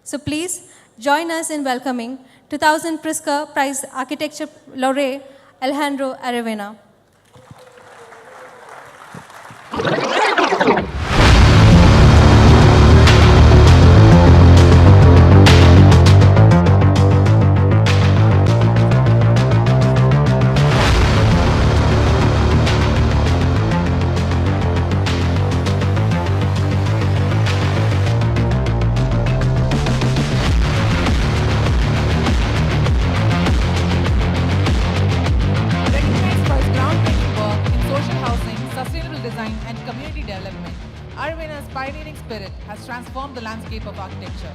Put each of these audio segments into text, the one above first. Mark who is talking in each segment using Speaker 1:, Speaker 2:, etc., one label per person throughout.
Speaker 1: So please join us in welcoming 2000 Pritzker Prize Architecture Laureate Alejandro Aravena.
Speaker 2: Aravena's pioneering spirit has transformed the landscape of architecture.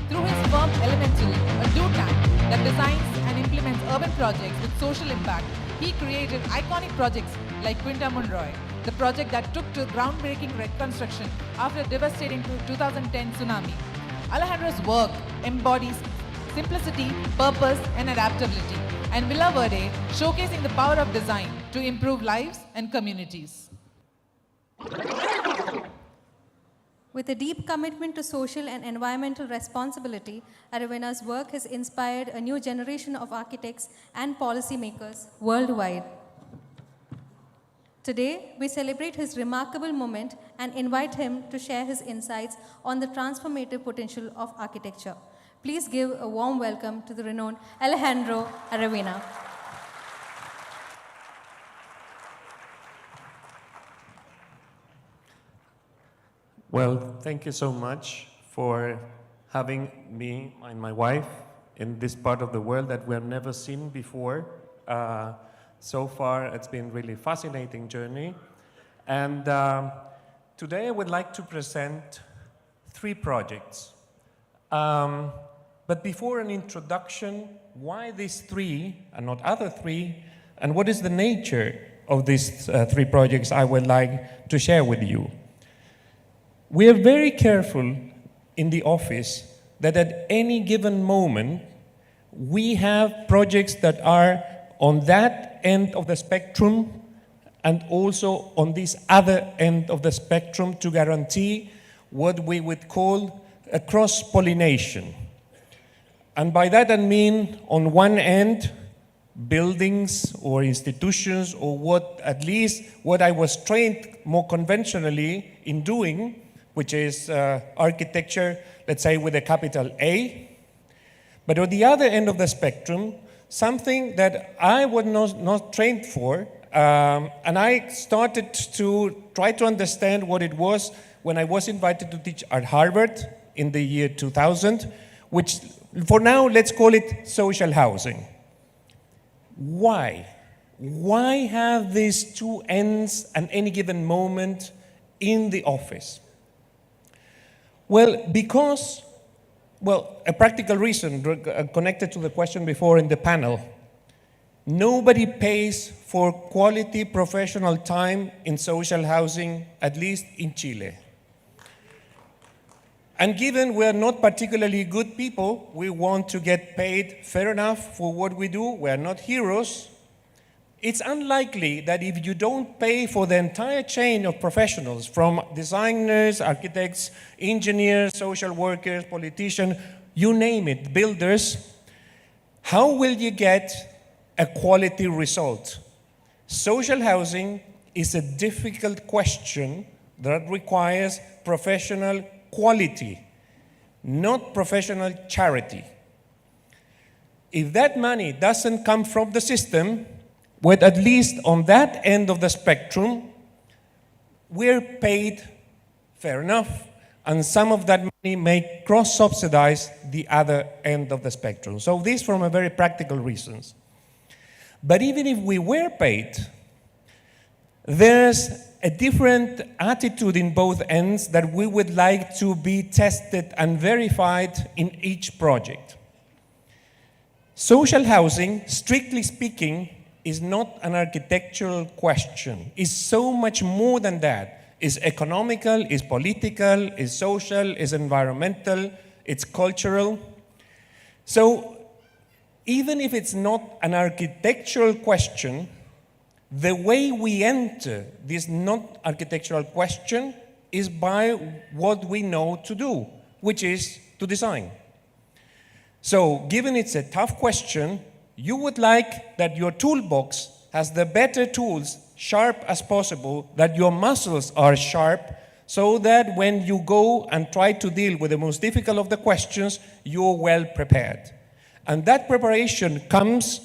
Speaker 2: Through his firm Elemental, a do tank that designs and implements urban projects with social impact, he created iconic projects like Quinta Monroy, the project that took to groundbreaking reconstruction after a devastating 2010 tsunami. Alejandro's work embodies simplicity, purpose, and adaptability, and Villa Verde showcasing the power of design to improve lives and communities.
Speaker 1: With a deep commitment to social and environmental responsibility, Aravena's work has inspired a new generation of architects and policymakers worldwide. Today, we celebrate his remarkable moment and invite him to share his insights on the transformative potential of architecture. Please give a warm welcome to the renowned Alejandro Aravena.
Speaker 3: Well, thank you so much for having me and my wife in this part of the world that we have never seen before. So far, it's been a really fascinating journey. And today I would like to present 3 projects. But before an introduction, why these 3 and not other 3, and what is the nature of these 3 projects I would like to share with you. We are very careful in the office that at any given moment, we have projects that are on that end of the spectrum and also on this other end of the spectrum to guarantee what we would call a cross-pollination. And by that I mean, on one end, buildings or institutions or at least what I was trained more conventionally in doing, which is architecture, let's say with a capital A. But on the other end of the spectrum, something that I was not trained for, and I started to try to understand what it was when I was invited to teach at Harvard in the year 2000, which for now, let's call it social housing. Why? Why have these 2 ends at any given moment in the office? Well, because, a practical reason connected to the question before in the panel. Nobody pays for quality professional time in social housing, at least in Chile. And given we're not particularly good people, we want to get paid fair enough for what we do. We're not heroes. It's unlikely that if you don't pay for the entire chain of professionals, from designers, architects, engineers, social workers, politicians, you name it, builders, how will you get a quality result? Social housing is a difficult question that requires professional quality, not professional charity. If that money doesn't come from the system, with at least on that end of the spectrum, we're paid fair enough, and some of that money may cross-subsidize the other end of the spectrum. So this from a very practical reasons. But even if we were paid, there's a different attitude in both ends that we would like to be tested and verified in each project. Social housing, strictly speaking, is not an architectural question. It's so much more than that. It's economical, it's political, it's social, it's environmental, it's cultural. So even if it's not an architectural question, the way we enter this not architectural question is by what we know to do, which is to design. So, given it's a tough question, you would like that your toolbox has the better tools, sharp as possible, that your muscles are sharp, so that when you go and try to deal with the most difficult of the questions, you're well prepared. And that preparation comes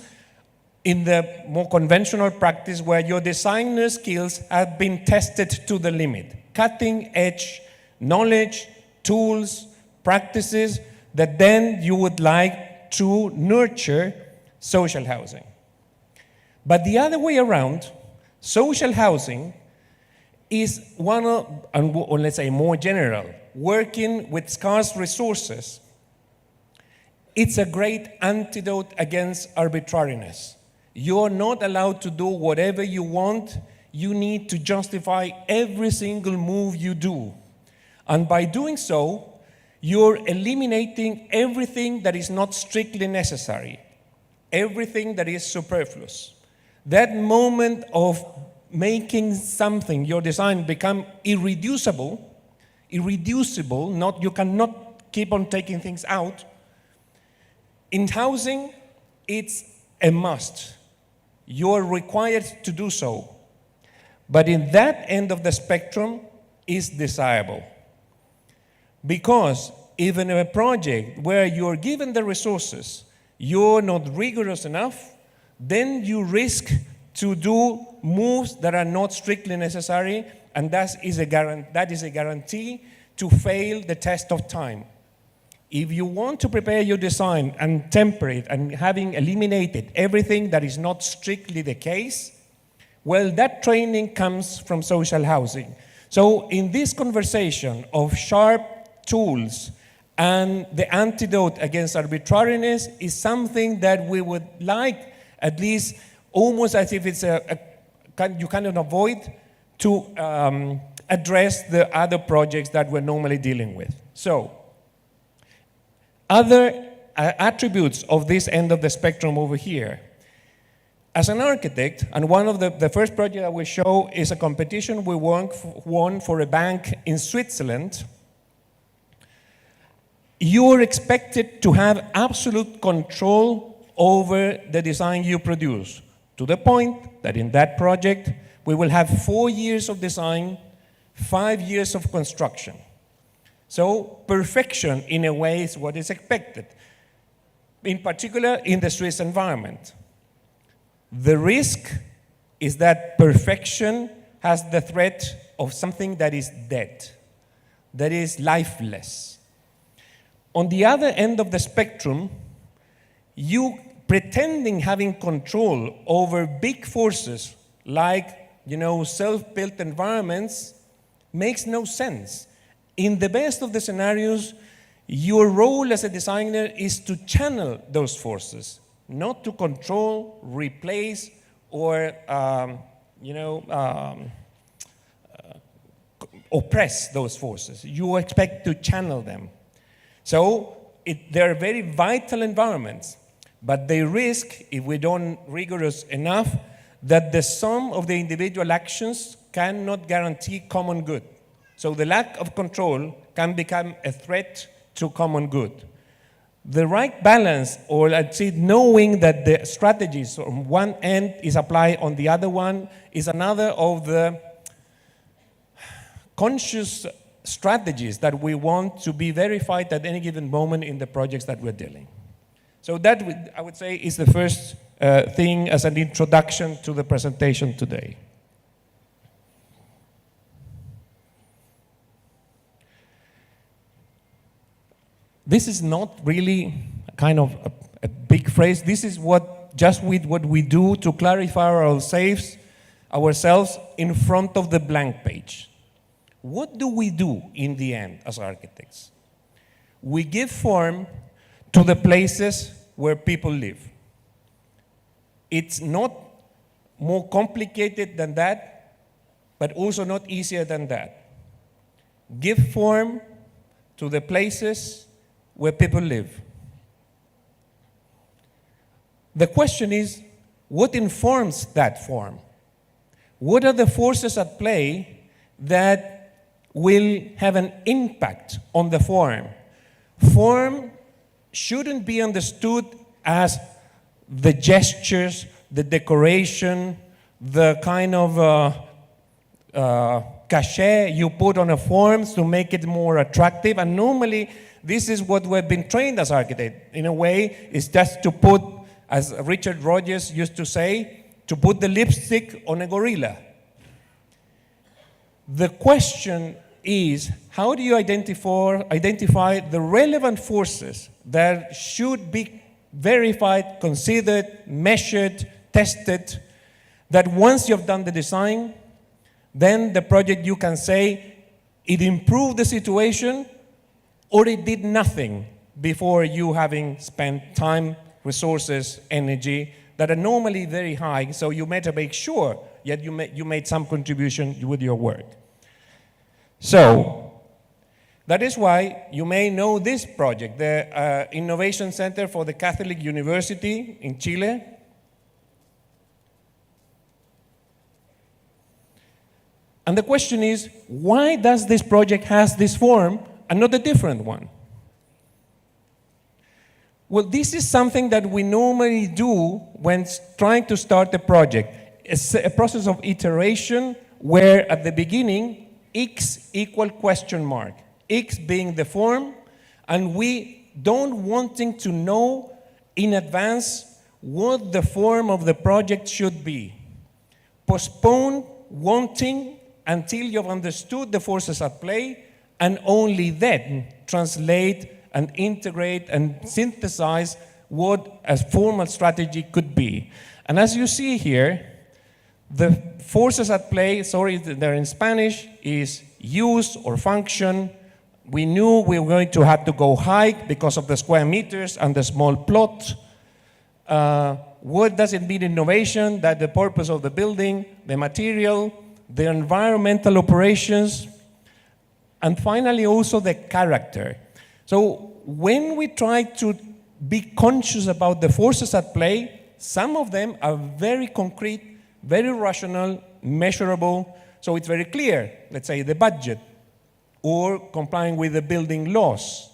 Speaker 3: in the more conventional practice where your designer skills have been tested to the limit. Cutting edge knowledge, tools, practices that then you would like to nurture social housing. But the other way around, social housing is one of, or let's say more general, working with scarce resources. It's a great antidote against arbitrariness. You're not allowed to do whatever you want. You need to justify every single move you do. And by doing so, you're eliminating everything that is not strictly necessary, everything that is superfluous. That moment of making something, your design, become irreducible, not, you cannot keep on taking things out. In housing, it's a must. You're required to do so. But in that end of the spectrum is desirable. Because even in a project where you're given the resources, you're not rigorous enough, then you risk to do moves that are not strictly necessary, and that is a guarantee to fail the test of time. If you want to prepare your design and temper it and having eliminated everything that is not strictly the case, well, that training comes from social housing. So in this conversation of sharp tools and the antidote against arbitrariness is something that we would like, at least almost as if it's you cannot avoid, to address the other projects that we're normally dealing with. So, other attributes of this end of the spectrum over here. As an architect, and one of the first project I will show is a competition we won for a bank in Switzerland. You're expected to have absolute control over the design you produce, to the point that in that project, we will have 4 years of design, 5 years of construction. So perfection, in a way, is what is expected, in particular in the Swiss environment. The risk is that perfection has the threat of something that is dead, that is lifeless. On the other end of the spectrum, you pretending having control over big forces like, self-built environments makes no sense. In the best of the scenarios, your role as a designer is to channel those forces, not to control, replace, or oppress those forces. You expect to channel them. So they're very vital environments, but they risk, if we don't rigorous enough, that the sum of the individual actions cannot guarantee common good. So the lack of control can become a threat to common good. The right balance, or I'd say knowing that the strategies on one end is applied on the other one, is another of the conscious strategies that we want to be verified at any given moment in the projects that we're dealing. So that, I would say, is the first thing as an introduction to the presentation today. This is not really kind of a big phrase. This is what we do to clarify ourselves in front of the blank page. What do we do in the end as architects? We give form to the places where people live. It's not more complicated than that, but also not easier than that. Give form to the places where people live. The question is, what informs that form? What are the forces at play that will have an impact on the form? Form shouldn't be understood as the gestures, the decoration, the kind of cachet you put on a form to make it more attractive. And normally, this is what we've been trained as architects. In a way, it's just to put, as Richard Rogers used to say, to put the lipstick on a gorilla. The question is, how do you identify the relevant forces that should be verified, considered, measured, tested, that once you've done the design, then the project you can say it improved the situation or it did nothing before you having spent time, resources, energy that are normally very high, so you better make sure that you made some contribution with your work. So, that is why you may know this project, the Innovation Center for the Catholic University in Chile. And the question is, why does this project has this form and not a different one? Well, this is something that we normally do when trying to start a project. It's a process of iteration where at the beginning, X equal question mark. X being the form, and we don't wanting to know in advance what the form of the project should be. Postpone wanting until you've understood the forces at play, and only then translate and integrate and synthesize what a formal strategy could be. And as you see here, the forces at play, sorry, they're in Spanish, is use or function. We knew we were going to have to go high because of the square meters and the small plot. What does it mean innovation? That the purpose of the building, the material, the environmental operations, and finally also the character. So when we try to be conscious about the forces at play, some of them are very concrete, very rational, measurable, so it's very clear. Let's say the budget, or complying with the building laws,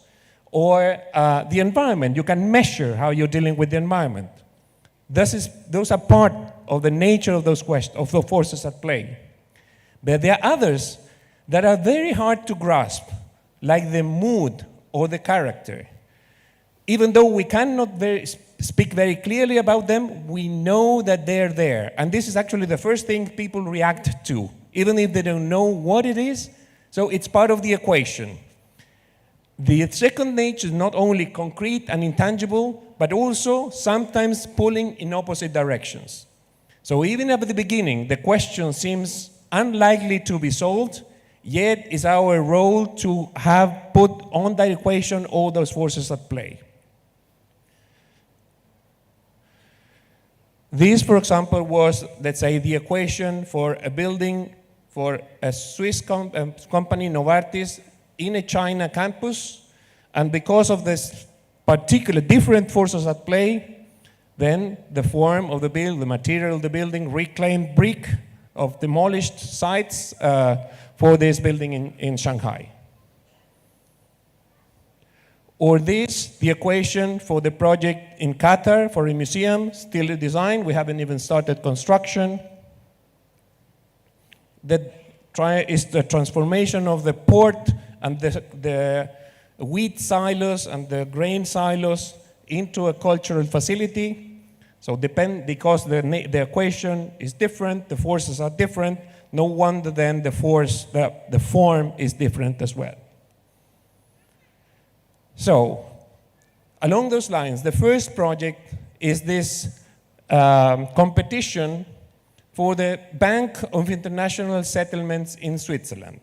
Speaker 3: or the environment. You can measure how you're dealing with the environment. Those are part of the nature of those questions, of the forces at play. But there are others that are very hard to grasp, like the mood or the character. Even though we cannot speak very clearly about them, we know that they're there. And this is actually the first thing people react to, even if they don't know what it is. So it's part of the equation. The second nature is not only concrete and intangible, but also sometimes pulling in opposite directions. So even at the beginning, the question seems unlikely to be solved, yet it's our role to have put on that equation all those forces at play. This, for example, was, let's say, the equation for a building for a Swiss company, Novartis, in a China campus. And because of this particular different forces at play, then the form of the building, the material of the building, reclaimed brick of demolished sites for this building in Shanghai. Or this, the equation for the project in Qatar for a museum, still a design, we haven't even started construction. That is the transformation of the port and the wheat silos and the grain silos into a cultural facility. So because the equation is different, the forces are different, no wonder then the form is different as well. So, along those lines, the first project is this competition for the Bank of International Settlements in Switzerland.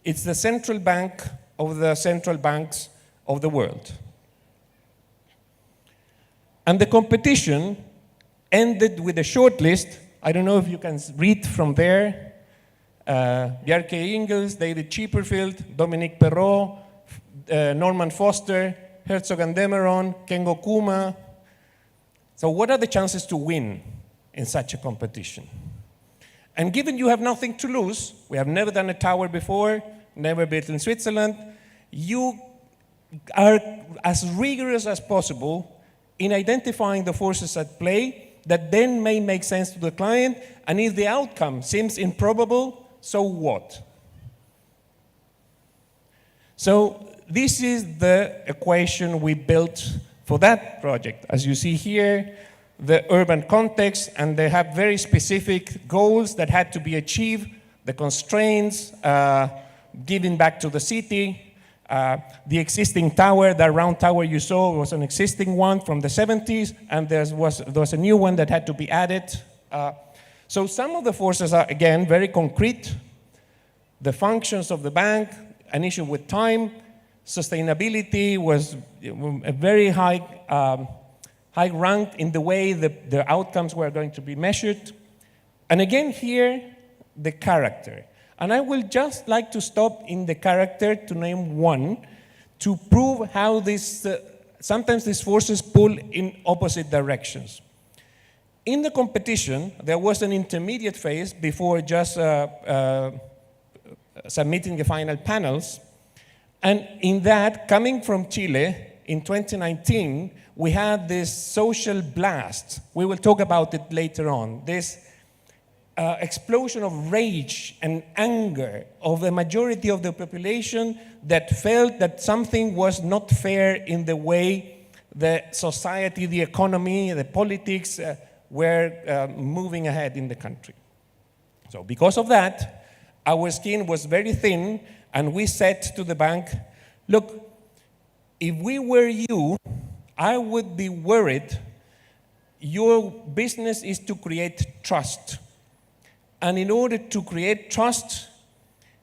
Speaker 3: It's the central bank of the central banks of the world. And the competition ended with a short list. I don't know if you can read from there. Bjarke Ingels, David Chipperfield, Dominique Perrault, Norman Foster, Herzog and Demeron, Kengo Kuma. So what are the chances to win in such a competition? And given you have nothing to lose, we have never done a tower before, never built in Switzerland, you are as rigorous as possible in identifying the forces at play that then may make sense to the client, and if the outcome seems improbable, so what? So this is the equation we built for that project. As you see here, the urban context, and they have very specific goals that had to be achieved, the constraints, giving back to the city. The existing tower, that round tower you saw, was an existing one from the 70s, and there was a new one that had to be added. So some of the forces are, again, very concrete. The functions of the bank, an issue with time. Sustainability was a very high rank in the way the outcomes were going to be measured. And again here, the character. And I will just like to stop in the character to name one to prove how sometimes these forces pull in opposite directions. In the competition, there was an intermediate phase before just submitting the final panels. And in that, coming from Chile, in 2019, we had this social blast. We will talk about it later on. This explosion of rage and anger of the majority of the population that felt that something was not fair in the way the society, the economy, the politics were moving ahead in the country. So because of that, our skin was very thin, and we said to the bank, look, if we were you, I would be worried. Your business is to create trust. And in order to create trust,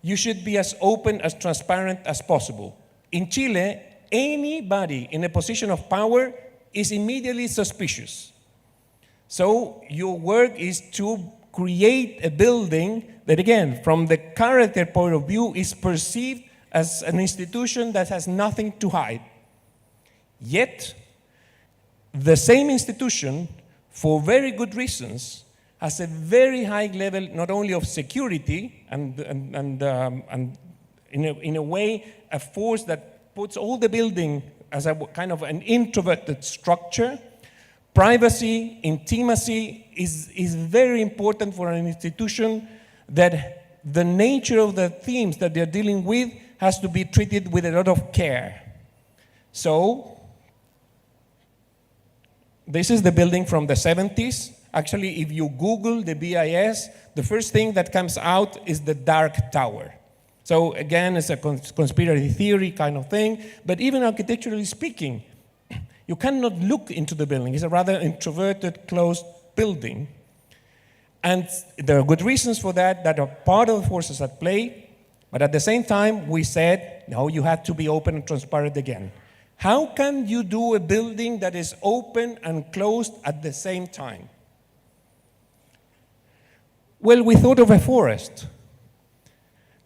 Speaker 3: you should be as open, as transparent as possible. In Chile, anybody in a position of power is immediately suspicious. So your work is to create a building that, again, from the character point of view, is perceived as an institution that has nothing to hide. Yet, the same institution, for very good reasons, has a very high level not only of security and in a way a force that puts all the building as a kind of an introverted structure. Privacy, intimacy is very important for an institution, that the nature of the themes that they're dealing with has to be treated with a lot of care. So this is the building from the 70s. Actually, if you Google the BIS, the first thing that comes out is the Dark Tower. So again, it's a conspiracy theory kind of thing, but even architecturally speaking, you cannot look into the building. It's a rather introverted, closed building. And there are good reasons for that are part of the forces at play, but at the same time, we said, no, you have to be open and transparent again. How can you do a building that is open and closed at the same time? Well, we thought of a forest.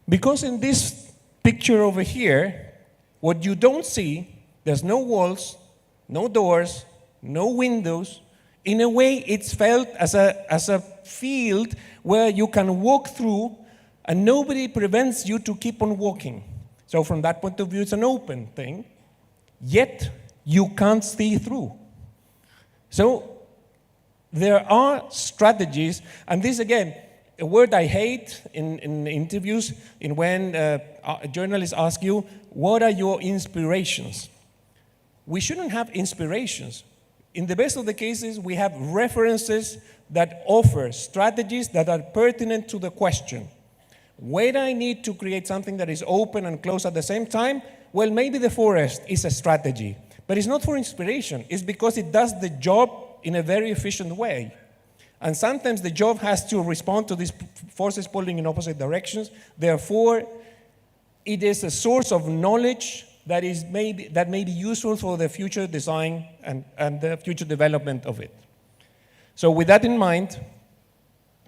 Speaker 3: Because in this picture over here, what you don't see, there's no walls, no doors, no windows. In a way, it's felt as a field where you can walk through and nobody prevents you to keep on walking. So from that point of view, it's an open thing. Yet, you can't see through. So there are strategies, and this again, a word I hate in interviews, when journalists ask you, what are your inspirations? We shouldn't have inspirations. In the best of the cases, we have references that offer strategies that are pertinent to the question. When I need to create something that is open and closed at the same time, well, maybe the forest is a strategy, but it's not for inspiration. It's because it does the job in a very efficient way. And sometimes the job has to respond to these forces pulling in opposite directions. Therefore, it is a source of knowledge that may be useful for the future design and the future development of it. So with that in mind,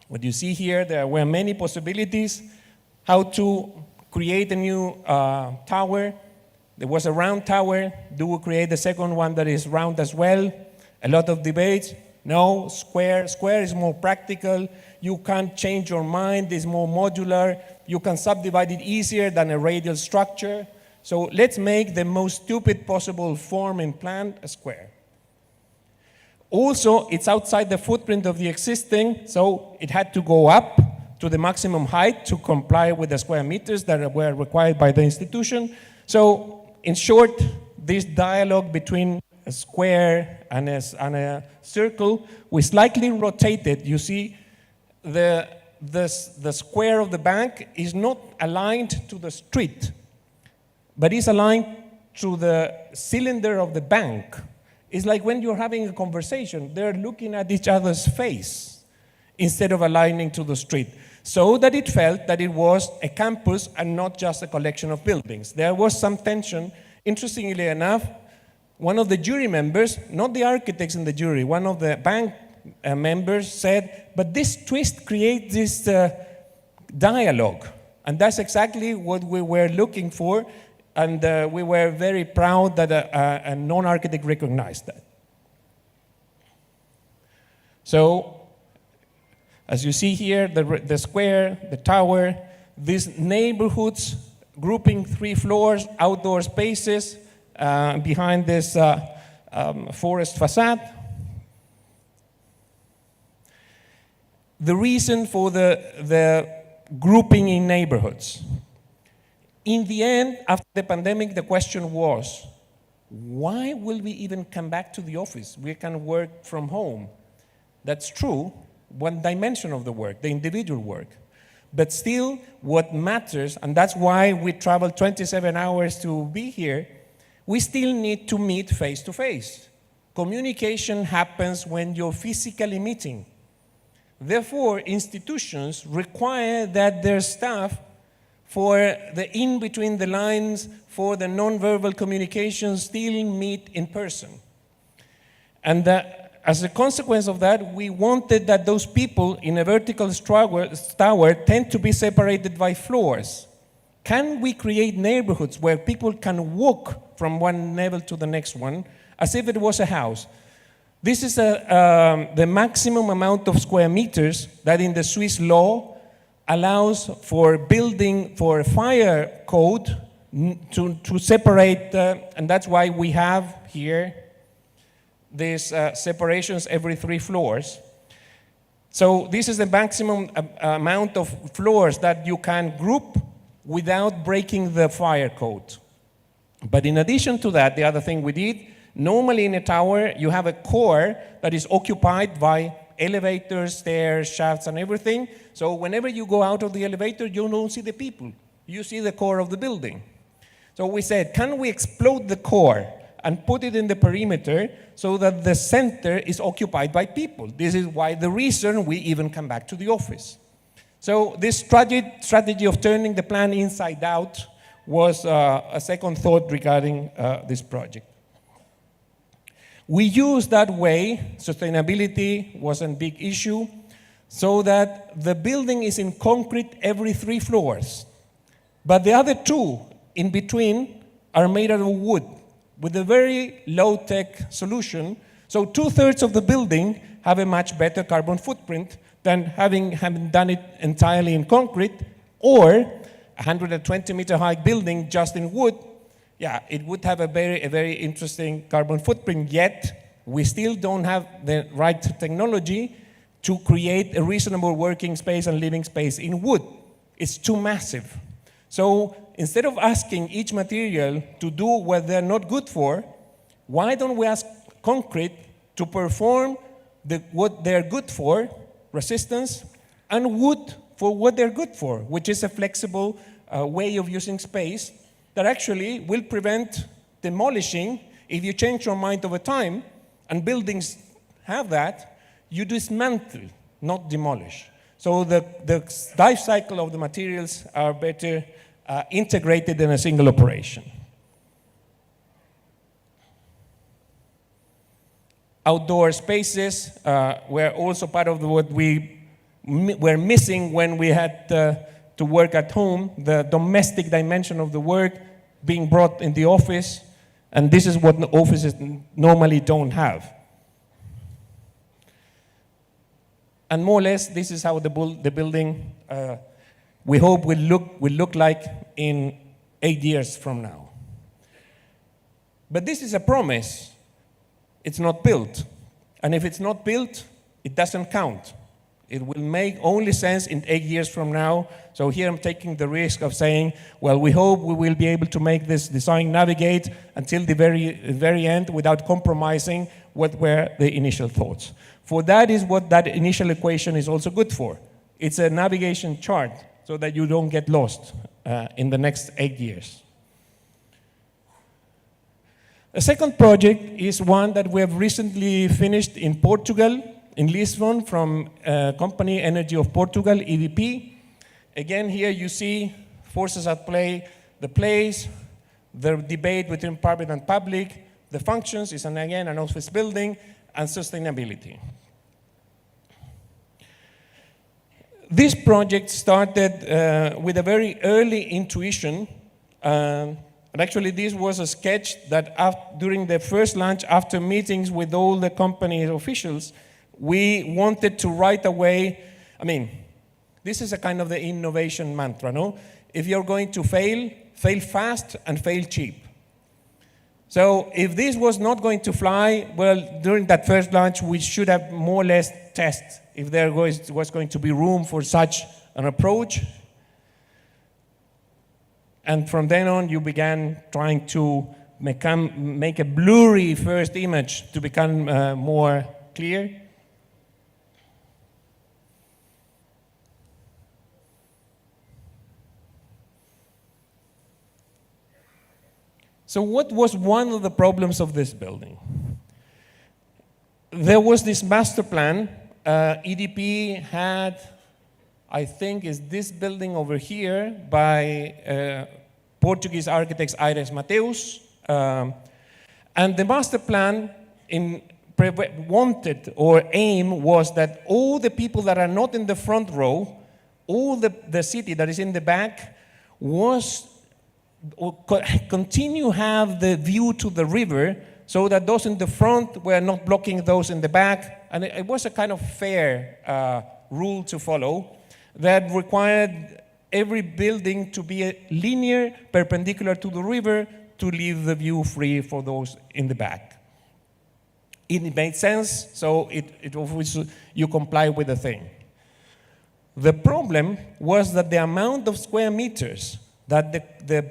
Speaker 3: what you see here, there were many possibilities how to create a new tower. There was a round tower. Do we create a second one that is round as well? A lot of debates. No, square. Square is more practical. You can't change your mind. It's more modular. You can subdivide it easier than a radial structure. So let's make the most stupid possible form and plan a square. Also, it's outside the footprint of the existing, so it had to go up to the maximum height to comply with the square meters that were required by the institution. So, in short, this dialogue between a square and a circle, we slightly rotated. You see, the square of the bank is not aligned to the street, but is aligned to the cylinder of the bank. It's like when you're having a conversation, they're looking at each other's face instead of aligning to the street, so that it felt that it was a campus and not just a collection of buildings. There was some tension. Interestingly enough, one of the jury members, not the architects in the jury, one of the bank members said, but this twist creates this dialogue. And that's exactly what we were looking for, and we were very proud that a non-architect recognized that. So, as you see here, the square, the tower, these neighborhoods grouping 3 floors, outdoor spaces behind this forest facade. The reason for the grouping in neighborhoods. In the end, after the pandemic, the question was, why will we even come back to the office? We can work from home. That's true, one dimension of the work, the individual work. But still, what matters, and that's why we traveled 27 hours to be here, we still need to meet face to face. Communication happens when you're physically meeting. Therefore, institutions require that their staff, for the in between the lines, for the nonverbal communication, still meet in person. And as a consequence of that, we wanted that those people in a vertical tower tend to be separated by floors. Can we create neighborhoods where people can walk from one level to the next one as if it was a house? This is the maximum amount of square meters that in the Swiss law allows for building, for fire code to separate, and that's why we have here these separations every 3 floors. So this is the maximum amount of floors that you can group without breaking the fire code. But in addition to that, the other thing we did, normally in a tower, you have a core that is occupied by elevators, stairs, shafts, and everything. So whenever you go out of the elevator, you don't see the people. You see the core of the building. So we said, can we explode the core and put it in the perimeter so that the center is occupied by people? This is why the reason we even come back to the office. So this strategy of turning the plan inside out was a second thought regarding this project. We used that way, sustainability was a big issue, so that the building is in concrete every 3 floors. But the other 2 in between are made out of wood with a very low-tech solution. So 2/3 of the building have a much better carbon footprint than having done it entirely in concrete, or a 120-meter high building just in wood. Yeah, it would have a very interesting carbon footprint, yet we still don't have the right technology to create a reasonable working space and living space in wood. It's too massive. So instead of asking each material to do what they're not good for, why don't we ask concrete to perform what they're good for, resistance, and wood for what they're good for, which is a flexible way of using space that actually will prevent demolishing. If you change your mind over time, and buildings have that, you dismantle, not demolish. So the life cycle of the materials are better integrated in a single operation. Outdoor spaces were also part of what we were missing when we had to work at home, the domestic dimension of the work being brought in the office, and this is what offices normally don't have. And more or less, this is how the building, we hope, will look like in 8 years from now. But this is a promise. It's not built. And if it's not built, it doesn't count. It will make only sense in 8 years from now. So here I'm taking the risk of saying, well, we hope we will be able to make this design navigate until the very end without compromising what were the initial thoughts. For that is what that initial equation is also good for. It's a navigation chart so that you don't get lost in the next 8 years. A second project is one that we have recently finished in Portugal, in Lisbon, from company Energy of Portugal, EDP. Again, here you see forces at play, the place, the debate between private and public, the functions is, again, an office building, and sustainability. This project started with a very early intuition. And actually, this was a sketch that during the first lunch, after meetings with all the company officials, we wanted to right away, this is a kind of the innovation mantra, no? If you're going to fail, fail fast and fail cheap. So if this was not going to fly, well, during that first launch, we should have more or less tested if there was going to be room for such an approach. And from then on, you began trying to make a blurry first image to become more clear. So what was one of the problems of this building? There was this master plan. EDP had, I think, is this building over here by Portuguese architects Aires Mateus. And the master plan wanted or aim was that all the people that are not in the front row, all the city that is in the back was or continue have the view to the river so that those in the front were not blocking those in the back. And it was a kind of fair rule to follow that required every building to be linear, perpendicular to the river to leave the view free for those in the back. It made sense, so you comply with the thing. The problem was that the amount of square meters that the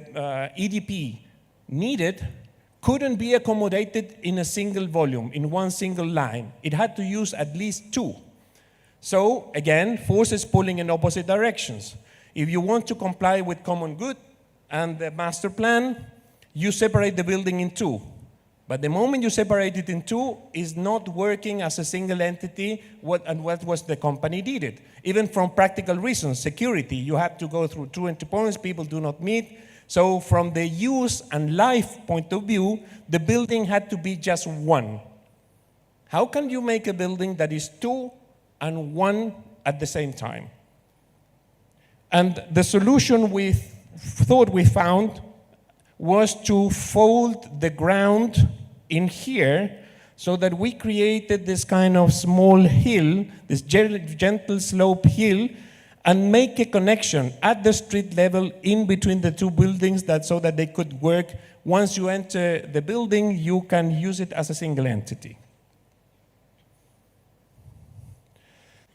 Speaker 3: EDP needed couldn't be accommodated in a single volume, in one single line. It had to use at least two. So, again, forces pulling in opposite directions. If you want to comply with common good and the master plan, you separate the building in two. But the moment you separate it in two, it's not working as a single entity, what was the company needed. Even from practical reasons, security, you have to go through two entry points, people do not meet. So from the use and life point of view, the building had to be just one. How can you make a building that is two and one at the same time? And the solution we thought we found was to fold the ground in here so that we created this kind of small hill, this gentle slope hill, and make a connection at the street level in between the two buildings so that they could work. Once you enter the building, you can use it as a single entity.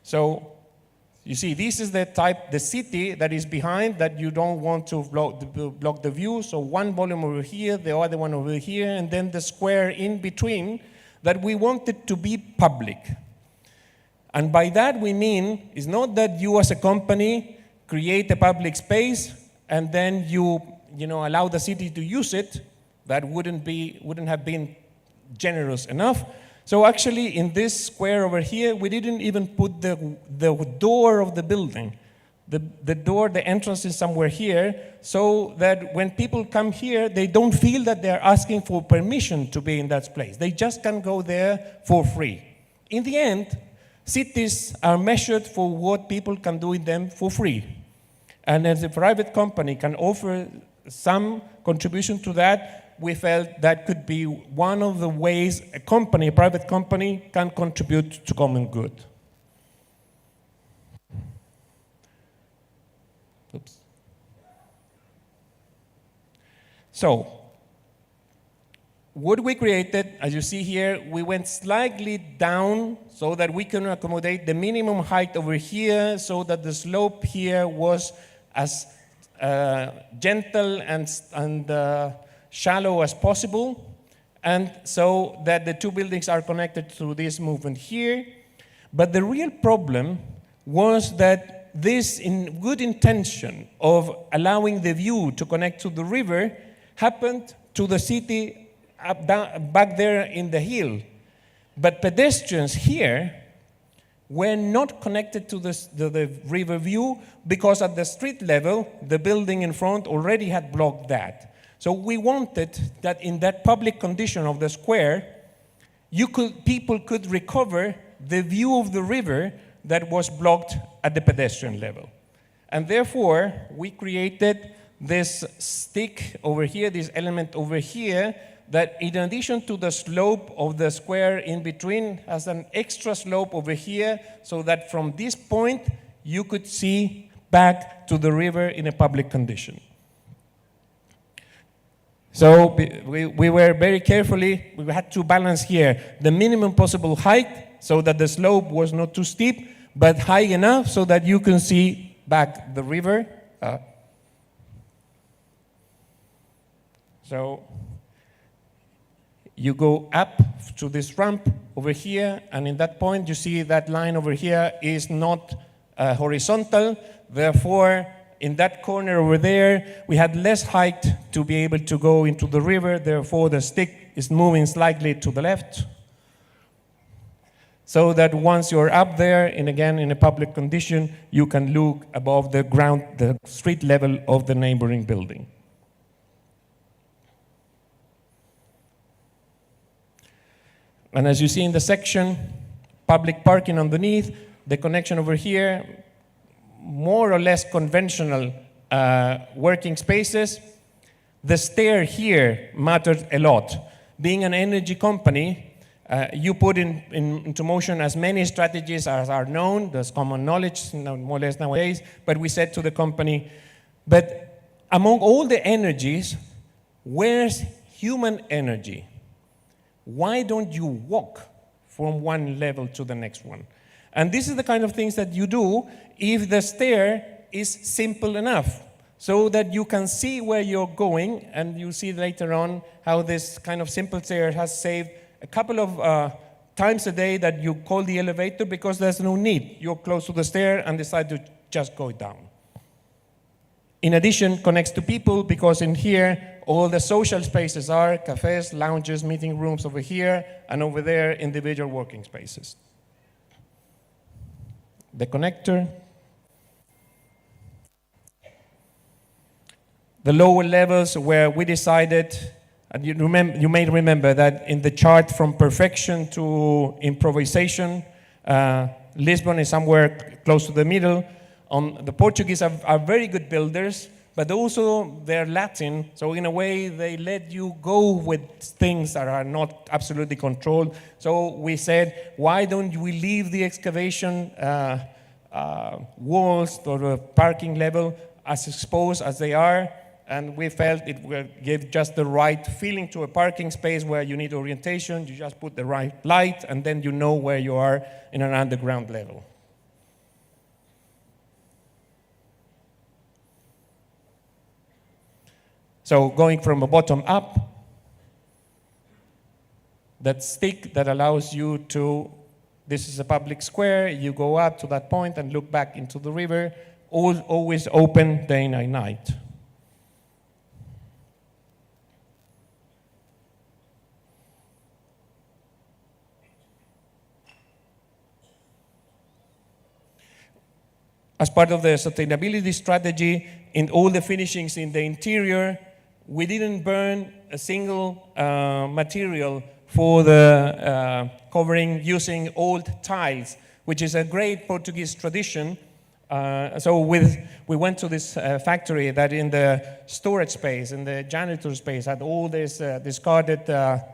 Speaker 3: So you see, this is the city that is behind that you don't want to block the view. So one volume over here, the other one over here, and then the square in between that we wanted to be public. And by that we mean, it's not that you as a company create a public space and then you allow the city to use it. That wouldn't have been generous enough. So actually, in this square over here, we didn't even put the door of the building. The door, the entrance is somewhere here, so that when people come here, they don't feel that they're asking for permission to be in that place. They just can go there for free. In the end, cities are measured for what people can do in them for free. And as a private company can offer some contribution to that, we felt that could be one of the ways a private company, can contribute to common good. Oops. So, what we created, as you see here, we went slightly down so that we can accommodate the minimum height over here so that the slope here was as gentle and shallow as possible, and so that the two buildings are connected through this movement here. But the real problem was that this good intention of allowing the view to connect to the river happened to the city back there in the hill. But pedestrians here were not connected to the river view because at the street level, the building in front already had blocked that. So we wanted that in that public condition of the square, people could recover the view of the river that was blocked at the pedestrian level. And therefore, we created this stick over here, this element over here, that in addition to the slope of the square in between, has an extra slope over here, so that from this point, you could see back to the river in a public condition. So we were very carefully, we had to balance here the minimum possible height so that the slope was not too steep, but high enough so that you can see back the river. So you go up to this ramp over here, and in that point, you see that line over here is not horizontal. Therefore, in that corner over there, we had less height to be able to go into the river. Therefore, the stick is moving slightly to the left. So that once you're up there, and again in a public condition, you can look above the ground, the street level of the neighboring building. And as you see in the section, public parking underneath, the connection over here, more or less conventional working spaces. The stair here mattered a lot. Being an energy company, you put into motion as many strategies as are known. There's common knowledge, more or less nowadays. But we said to the company, but among all the energies, where's human energy? Why don't you walk from one level to the next one? And this is the kind of things that you do if the stair is simple enough, so that you can see where you're going, and you'll see later on how this kind of simple stair has saved a couple of times a day that you call the elevator because there's no need. You're close to the stair and decide to just go down. In addition, connects to people because in here, all the social spaces are cafes, lounges, meeting rooms over here, and over there, individual working spaces. The connector. The lower levels where we decided, and you may remember that in the chart from perfection to improvisation, Lisbon is somewhere close to the middle. The Portuguese are very good builders, but also they're Latin, so in a way they let you go with things that are not absolutely controlled. So we said, why don't we leave the excavation walls or the parking level as exposed as they are? And we felt it gave just the right feeling to a parking space where you need orientation. You just put the right light, and then you know where you are in an underground level. So going from the bottom up, that stick that allows you to, this is a public square, you go up to that point and look back into the river, always open day and night. As part of the sustainability strategy, in all the finishings in the interior, we didn't burn a single material for the covering using old tiles, which is a great Portuguese tradition. So we went to this factory that in the storage space, in the janitor space, had all this discarded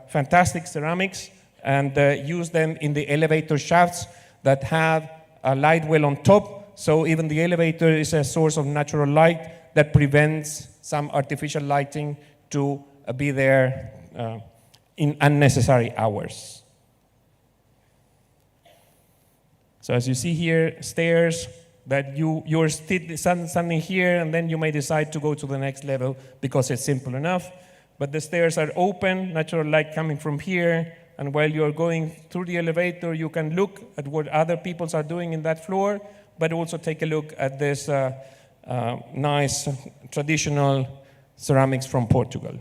Speaker 3: fantastic ceramics and used them in the elevator shafts that have a light well on top. So even the elevator is a source of natural light that prevents some artificial lighting to be there. in unnecessary hours. So as you see here, stairs that you're standing here, and then you may decide to go to the next level because it's simple enough. But the stairs are open, natural light coming from here, and while you're going through the elevator, you can look at what other people are doing in that floor, but also take a look at this nice traditional ceramics from Portugal.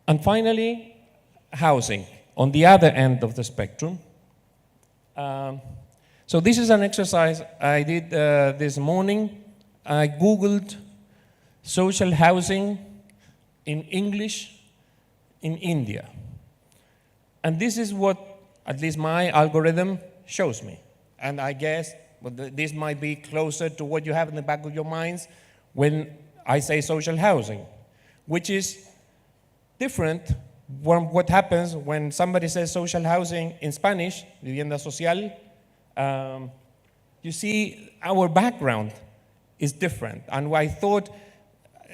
Speaker 3: And finally, housing, on the other end of the spectrum. So this is an exercise I did this morning. I Googled social housing in English in India. And this is what, at least my algorithm, shows me. And I guess this might be closer to what you have in the back of your minds when I say social housing, which is different from what happens when somebody says social housing in Spanish, vivienda social. You see, our background is different. And I thought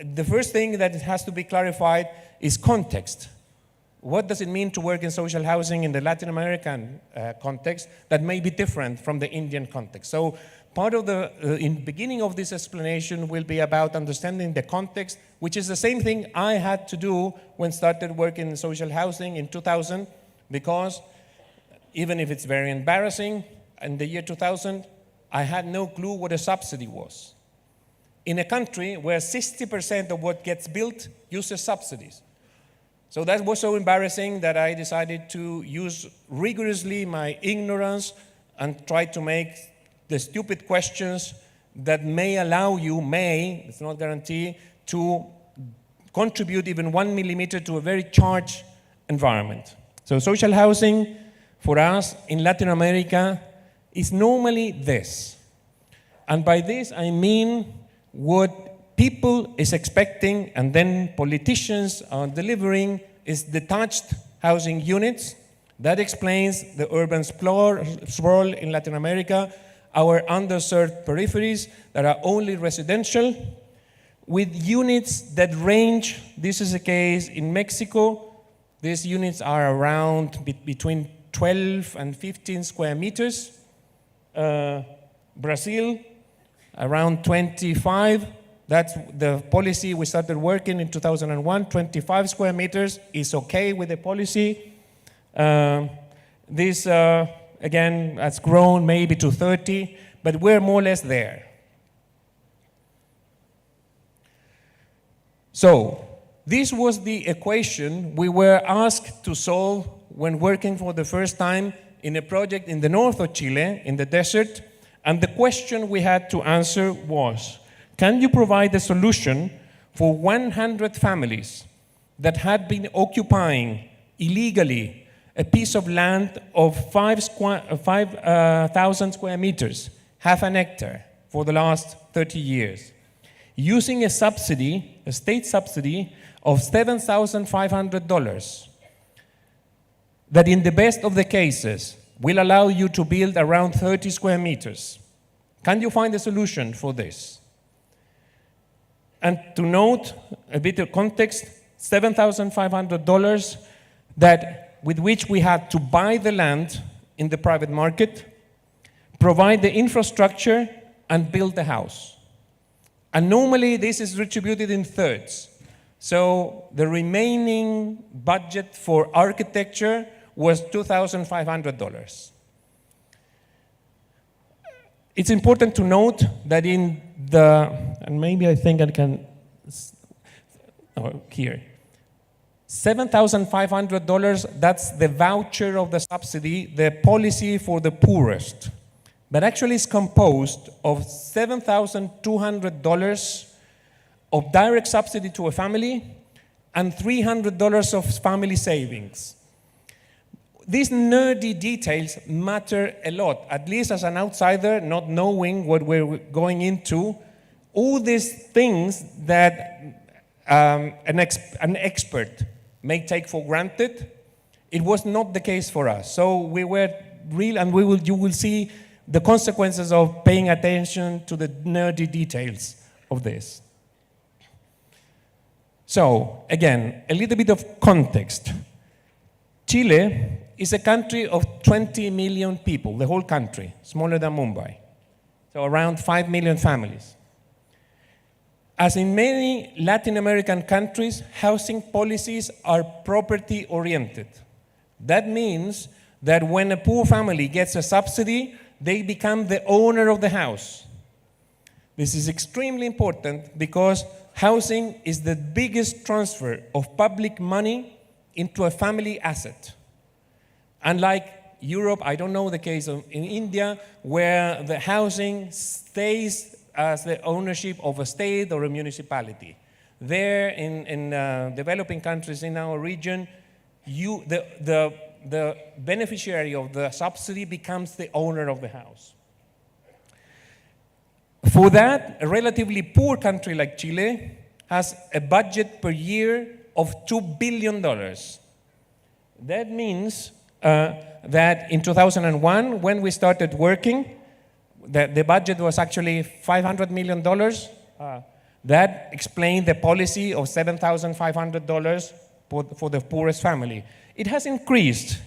Speaker 3: the first thing that has to be clarified is context. What does it mean to work in social housing in the Latin American context that may be different from the Indian context? So part of the beginning of this explanation will be about understanding the context, which is the same thing I had to do when started working in social housing in 2000, because even if it's very embarrassing, in the year 2000, I had no clue what a subsidy was. In a country where 60% of what gets built uses subsidies. So that was so embarrassing that I decided to use rigorously my ignorance and try to make the stupid questions that may allow you, it's not guarantee, to contribute even 1 millimeter to a very charged environment. So social housing for us in Latin America is normally this. And by this I mean what people is expecting and then politicians are delivering is detached housing units. That explains the urban sprawl in Latin America, our underserved peripheries that are only residential, with units that range. This is the case in Mexico. These units are around between 12 and 15 square meters. Brazil, around 25. That's the policy we started working in 2001. 25 square meters is okay with the policy. This, again, has grown maybe to 30, but we're more or less there. So, this was the equation we were asked to solve when working for the first time in a project in the north of Chile, in the desert. And the question we had to answer was, can you provide a solution for 100 families that had been occupying illegally a piece of land of 5,000 square meters, half an hectare, for the last 30 years, using a subsidy, a state subsidy of $7,500, that in the best of the cases will allow you to build around 30 square meters. Can you find a solution for this? And to note a bit of context, $7,500 with which we had to buy the land in the private market, provide the infrastructure, and build the house. And normally this is distributed in thirds. So the remaining budget for architecture was $2,500. It's important to note that in and maybe I think I can, here, $7,500, that's the voucher of the subsidy, the policy for the poorest. But actually it's composed of $7,200 of direct subsidy to a family and $300 of family savings. These nerdy details matter a lot, at least as an outsider, not knowing what we're going into. All these things that an expert may take for granted It was not the case for us. So we were real, and you will see the consequences of paying attention to the nerdy details of this. So, again, a little bit of context. Chile is a country of 20 million people, the whole country, smaller than Mumbai. So around 5 million families. As in many Latin American countries, housing policies are property-oriented. That means that when a poor family gets a subsidy, they become the owner of the house. This is extremely important because housing is the biggest transfer of public money into a family asset. Unlike Europe, I don't know the case in India, where the housing stays as the ownership of a state or a municipality. There, in developing countries in our region, the beneficiary of the subsidy becomes the owner of the house. For that, a relatively poor country like Chile has a budget per year of $2 billion. That means that in 2001, when we started working, the budget was actually $500 million. That explained the policy of $7,500 for the poorest family. It has increased.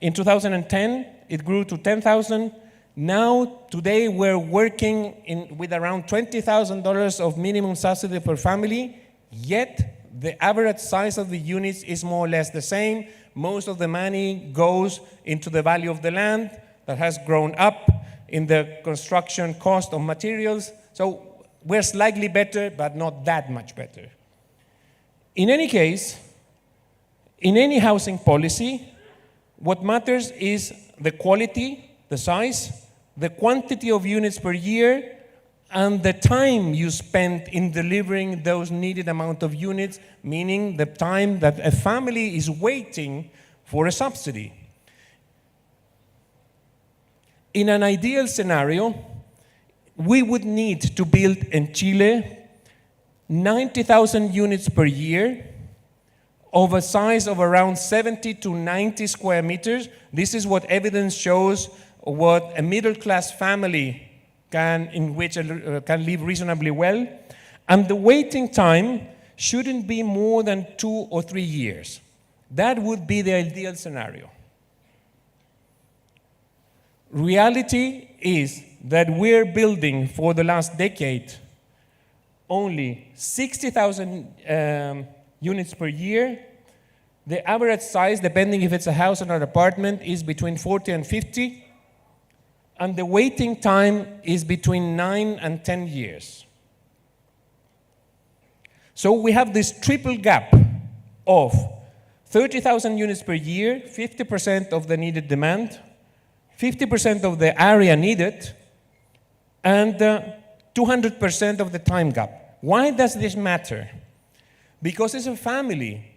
Speaker 3: In 2010, it grew to $10,000. Now, today, we're working with around $20,000 of minimum subsidy per family, yet the average size of the units is more or less the same. Most of the money goes into the value of the land that has grown up in the construction cost of materials. So we're slightly better, but not that much better. In any case, in any housing policy, what matters is the quality, the size, the quantity of units per year, and the time you spend in delivering those needed amount of units, meaning the time that a family is waiting for a subsidy. In an ideal scenario, we would need to build in Chile 90,000 units per year of a size of around 70 to 90 square meters. This is what evidence shows what a middle-class family can live reasonably well. And the waiting time shouldn't be more than 2 or 3 years. That would be the ideal scenario. Reality is that we're building for the last decade only 60,000 units per year. The average size, depending if it's a house or an apartment, is between 40 and 50. And the waiting time is between 9 and 10 years. So we have this triple gap of 30,000 units per year, 50% of the needed demand, 50% of the area needed, and 200% of the time gap. Why does this matter? Because if a family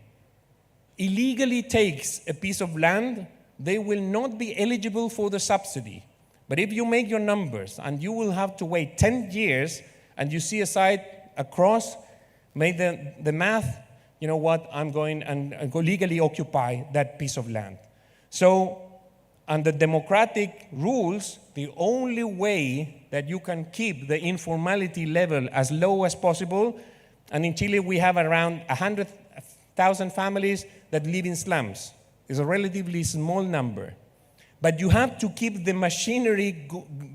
Speaker 3: illegally takes a piece of land, they will not be eligible for the subsidy. But if you make your numbers and you will have to wait 10 years and you see a site across, make the math, you know what, I'm going and go legally occupy that piece of land. So under democratic rules, the only way that you can keep the informality level as low as possible, and in Chile we have around 100,000 families that live in slums. It's a relatively small number. But you have to keep the machinery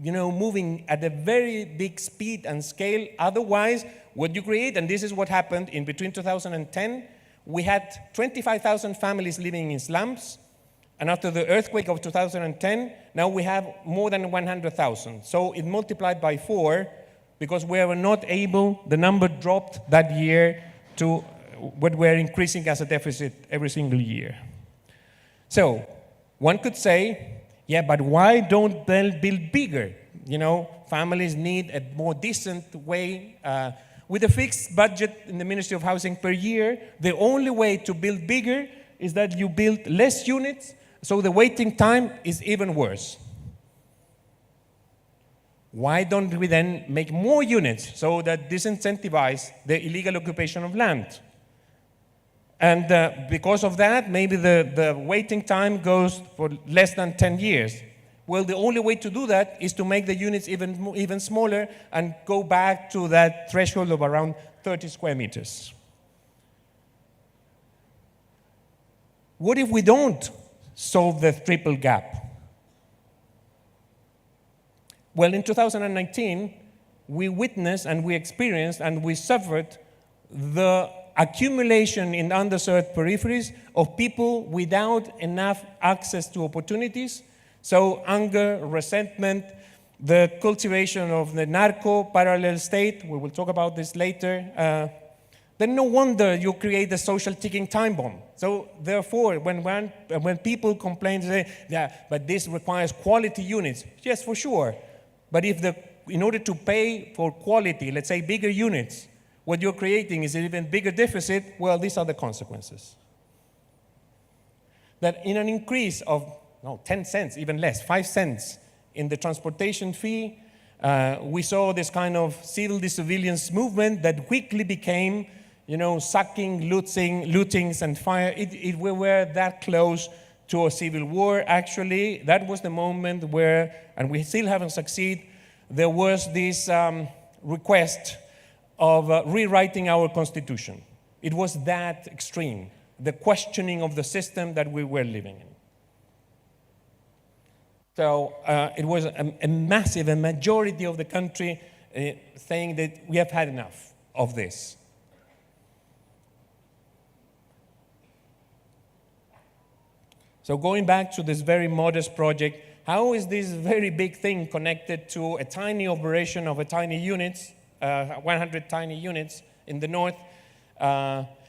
Speaker 3: moving at a very big speed and scale. Otherwise, what you create, and this is what happened in between 2010, we had 25,000 families living in slums. And after the earthquake of 2010, now we have more than 100,000. So it multiplied by 4 because we were not able, the number dropped that year to what we're increasing as a deficit every single year. So one could say, yeah, but why don't they build bigger? You know, families need a more decent way. With a fixed budget in the Ministry of Housing per year, the only way to build bigger is that you build less units, so the waiting time is even worse. Why don't we then make more units so that disincentivize the illegal occupation of land? And because of that, maybe the waiting time goes for less than 10 years. Well, the only way to do that is to make the units even smaller and go back to that threshold of around 30 square meters. What if we don't solve the triple gap? Well, in 2019, we witnessed and we experienced and we suffered the accumulation in underserved peripheries of people without enough access to opportunities. So anger, resentment, the cultivation of the narco-parallel state, we will talk about this later, then no wonder you create the social ticking time bomb. So therefore, when people complain, they say, yeah, but this requires quality units. Yes, for sure. But in order to pay for quality, let's say bigger units, what you're creating is an even bigger deficit, well, these are the consequences. That in an increase of 10 cents, even less, 5 cents in the transportation fee, we saw this kind of civil disobedience movement that quickly became, sucking, lootings, and fire. We were that close to a civil war, actually. That was the moment where, and we still haven't succeeded, there was this request of rewriting our constitution. It was that extreme, the questioning of the system that we were living in. So it was a massive, a majority of the country saying that we have had enough of this. So going back to this very modest project, how is this very big thing connected to a tiny operation of a tiny units, 100 tiny units in the north?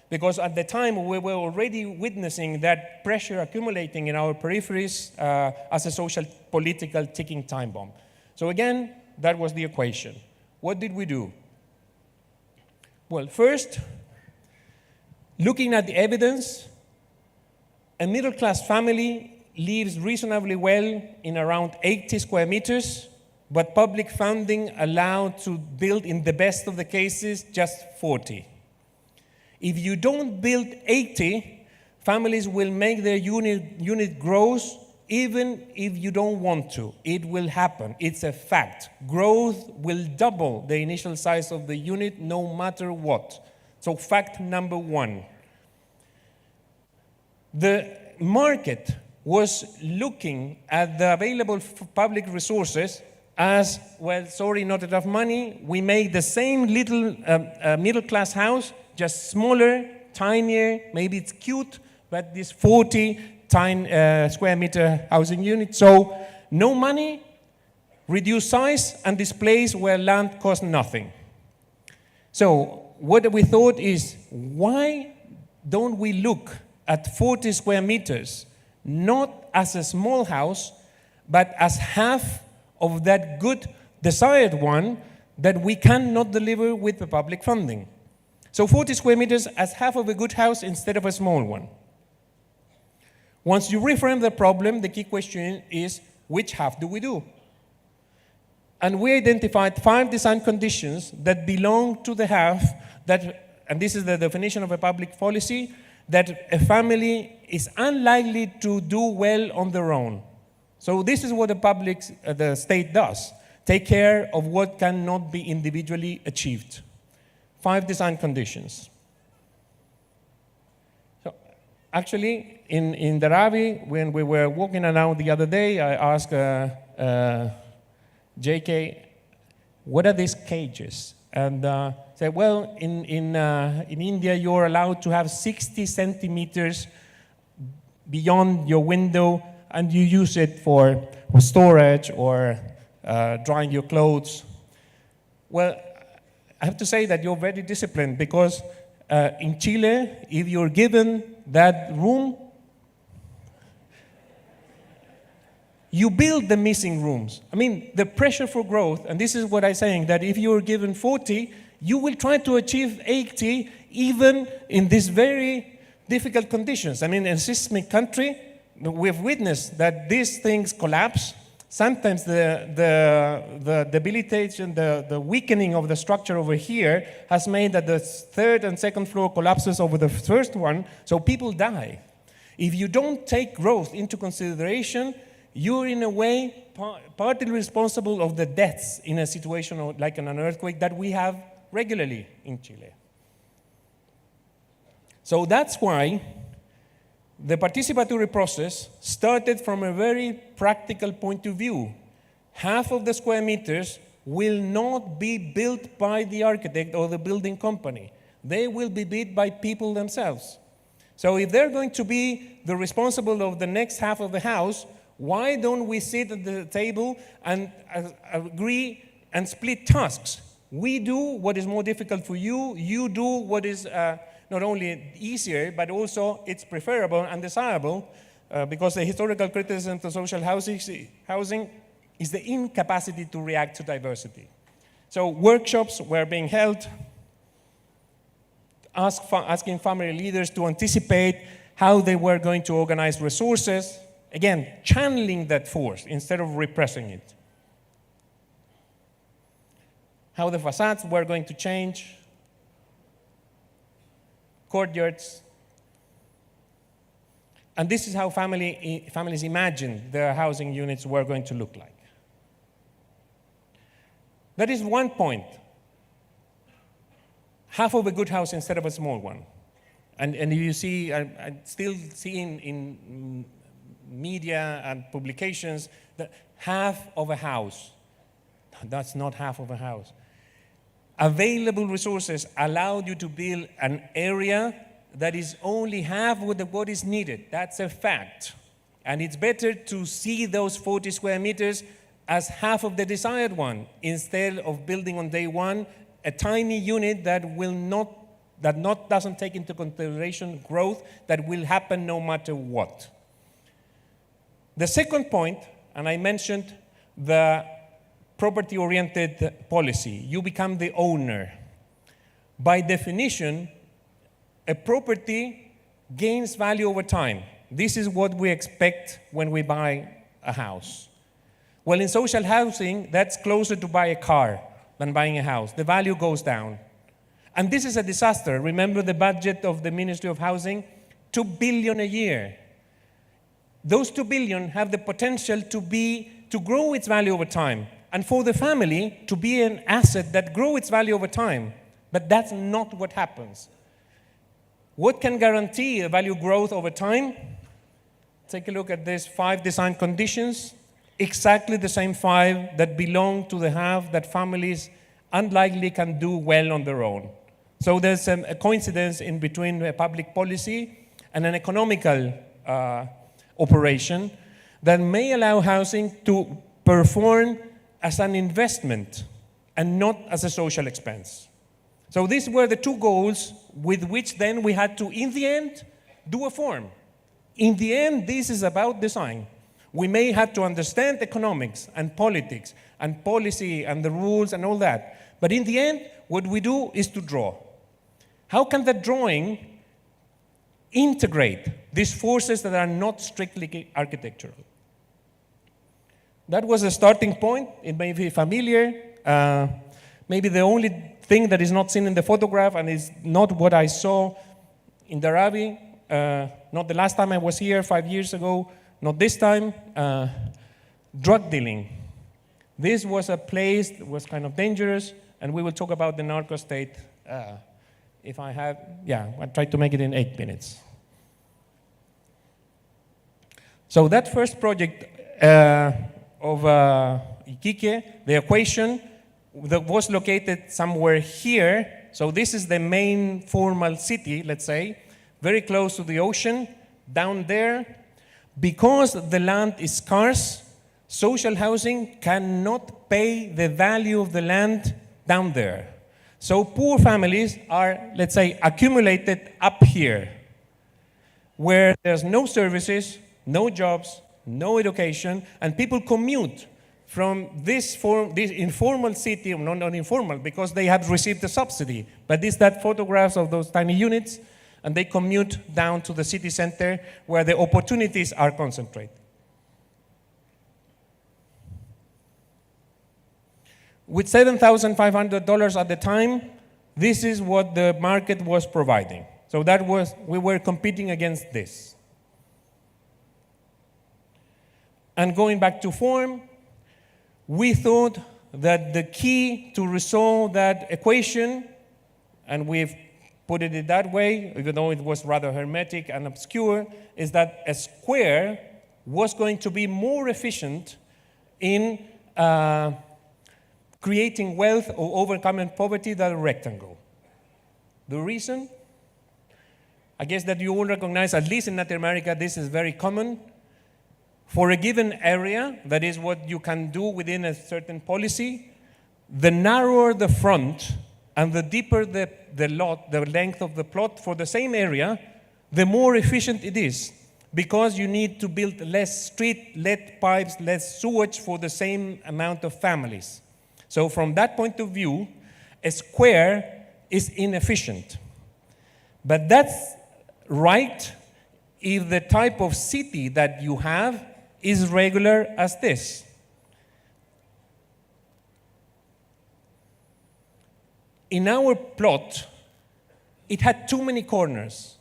Speaker 3: Because at the time we were already witnessing that pressure accumulating in our peripheries as a social political ticking time bomb. So again, that was the equation. What did we do? Well, first, looking at the evidence, a middle-class family lives reasonably well in around 80 square meters, but public funding allowed to build, in the best of the cases, just 40. If you don't build 80, families will make their unit grows even if you don't want to. It will happen. It's a fact. Growth will double the initial size of the unit no matter what. So fact number one. The market was looking at the available public resources as, well, sorry, not enough money. We make the same little middle-class house, just smaller, tinier, maybe it's cute, but this 40 square meter housing unit. So no money, reduced size, and this place where land costs nothing. So what we thought is, why don't we look at 40 square meters, not as a small house, but as half of that good desired one that we cannot deliver with the public funding. So 40 square meters as half of a good house instead of a small one. Once you reframe the problem, the key question is, which half do we do? And we identified 5 design conditions that belong to the half that, and this is the definition of a public policy, that a family is unlikely to do well on their own. So this is what the state does. Take care of what cannot be individually achieved. 5 design conditions. So actually, in Dharavi, when we were walking around the other day, I asked JK, what are these cages? And said, well, in India, you're allowed to have 60 centimeters beyond your window, and you use it for storage or drying your clothes. Well, I have to say that you're very disciplined, because in Chile, if you're given that room, you build the missing rooms. I mean, the pressure for growth, and this is what I'm saying, that if you're given 40, you will try to achieve 80 even in these very difficult conditions. I mean, in a seismic country, we've witnessed that these things collapse, Sometimes the debilitation, the weakening of the structure over here has made that the third and second floor collapses over the first one, so people die. If you don't take growth into consideration, you're in a way partly responsible of the deaths in a situation like an earthquake that we have regularly in Chile. So that's why the participatory process started from a very practical point of view. Half of the square meters will not be built by the architect or the building company. They will be built by people themselves. So if they're going to be the responsible of the next half of the house, why don't we sit at the table and agree and split tasks? We do what is more difficult for you, you do what is not only easier, but also it's preferable and desirable, because the historical criticism to social housing is the incapacity to react to diversity. So workshops were being held, asking family leaders to anticipate how they were going to organize resources, again, channeling that force instead of repressing it. How the facades were going to change, courtyards. And this is how families imagined their housing units were going to look like. That is one point. Half of a good house instead of a small one. And you see, I still see in media and publications that half of a house. That's not half of a house. Available resources allowed you to build an area that is only half of what is needed. That's a fact. And it's better to see those 40 square meters as half of the desired one, instead of building on day one a tiny unit that doesn't take into consideration growth that will happen no matter what. The second point, and I mentioned the property-oriented policy. You become the owner. By definition, a property gains value over time. This is what we expect when we buy a house. Well, in social housing, that's closer to buy a car than buying a house. The value goes down. And this is a disaster. Remember the budget of the Ministry of Housing? 2 billion a year. Those 2 billion have the potential to grow its value over time, and for the family to be an asset that grows its value over time. But that's not what happens. What can guarantee a value growth over time? Take a look at these 5 design conditions. Exactly the same 5 that belong to the half that families unlikely can do well on their own. So there's a coincidence in between a public policy and an economical operation that may allow housing to perform as an investment and not as a social expense. So these were the 2 goals with which then we had to, in the end, do a form. In the end, this is about design. We may have to understand economics and politics and policy and the rules and all that. But in the end, what we do is to draw. How can the drawing integrate these forces that are not strictly architectural? That was a starting point. It may be familiar. Maybe the only thing that is not seen in the photograph and is not what I saw in Dharavi, not the last time I was here 5 years ago, not this time, drug dealing. This was a place that was kind of dangerous, and we will talk about the narco state if I have, I'll try to make it in 8 minutes. So that first project of Iquique, the equation that was located somewhere here. So this is the main formal city, let's say, very close to the ocean, down there. Because the land is scarce, social housing cannot pay the value of the land down there. So poor families are, let's say, accumulated up here, where there's no services, no jobs, no education, and people commute from this informal city, not informal, because they have received a subsidy, but these are photographs of those tiny units, and they commute down to the city center where the opportunities are concentrated. With $7,500 at the time, this is what the market was providing. So we were competing against this. And going back to form, we thought that the key to resolve that equation, and we've put it that way, even though it was rather hermetic and obscure, is that a square was going to be more efficient in creating wealth or overcoming poverty than a rectangle. The reason? I guess that you all recognize, at least in Latin America, this is very common. For a given area, that is what you can do within a certain policy, the narrower the front and the deeper the length of the plot for the same area, the more efficient it is, because you need to build less street, lead pipes, less sewage for the same amount of families. So from that point of view, a square is inefficient. But that's right if the type of city that you have is regular as this. In our plot, it had too many corners.